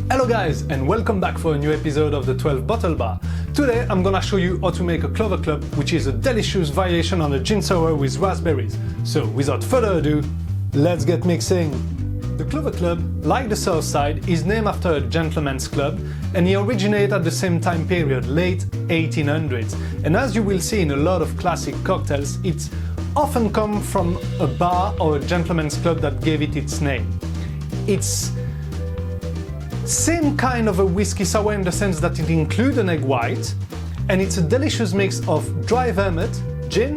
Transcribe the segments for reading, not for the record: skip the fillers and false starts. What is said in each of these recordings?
Hello guys, and welcome back for a new episode of the 12 Bottle Bar. Today I'm gonna show you how to make a Clover Club, which is a delicious variation on a gin sour with raspberries. So without further ado, let's get mixing. The Clover Club, like the South Side, is named after a gentleman's club, and he originated at the same time period, late 1800s. And as you will see in a lot of classic cocktails, it's often come from a bar or a gentleman's club that gave it its name. It's same kind of a whiskey sour in the sense that it includes an egg white, and it's a delicious mix of dry vermouth, gin,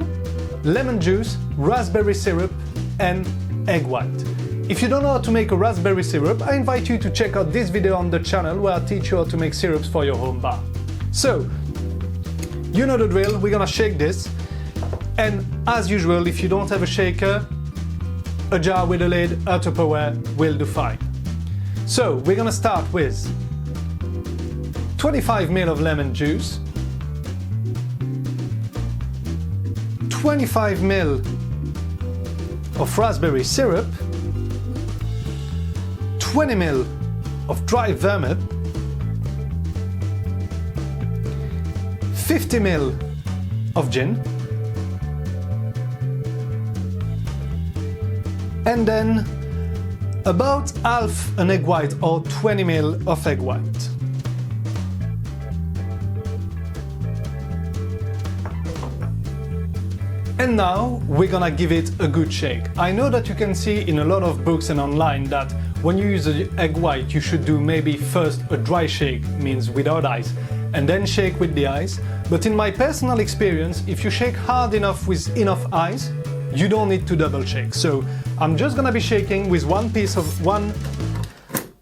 lemon juice, raspberry syrup and egg white. If you don't know how to make a raspberry syrup, I invite you to check out this video on the channel where I teach you how to make syrups for your home bar. So, you know the drill, we're gonna shake this, and as usual, if you don't have a shaker, a jar with a lid, a Tupperware will do fine. So we're gonna start with 25 ml of lemon juice, 25 ml of raspberry syrup, 20 ml of dry vermouth, 50 ml of gin, and then about half an egg white or 20 ml of egg white. And now we're gonna give it a good shake. I know that you can see in a lot of books and online that when you use the egg white you should do maybe first a dry shake, means without ice, and then shake with the ice. But in my personal experience, if you shake hard enough with enough ice, you don't need to double shake. So I'm just gonna be shaking with one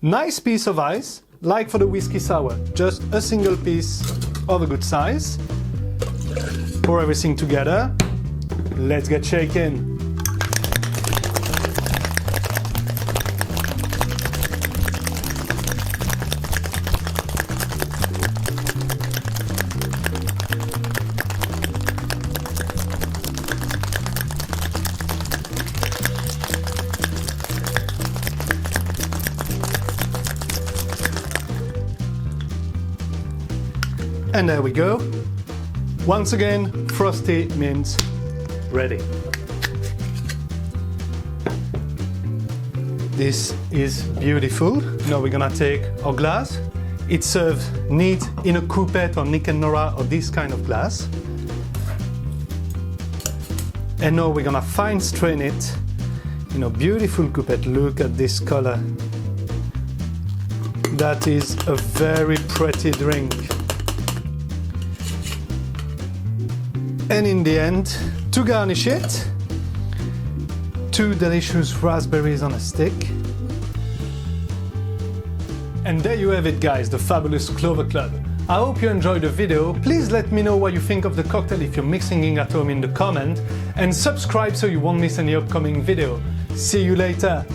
nice piece of ice, like for the whiskey sour, just a single piece of a good size. Pour everything together. Let's get shaking. And there we go. Once again, frosty means ready. This is beautiful. Now we're gonna take our glass. It's served neat in a coupette or Nick and Nora or this kind of glass. And now we're gonna fine strain it in a beautiful coupette. Look at this color. That is a very pretty drink. And in the end, to garnish it, 2 delicious raspberries on a stick. And there you have it guys, the fabulous Clover Club. I hope you enjoyed the video. Please let me know what you think of the cocktail if you're mixing it at home in the comment, and subscribe so you won't miss any upcoming video. See you later!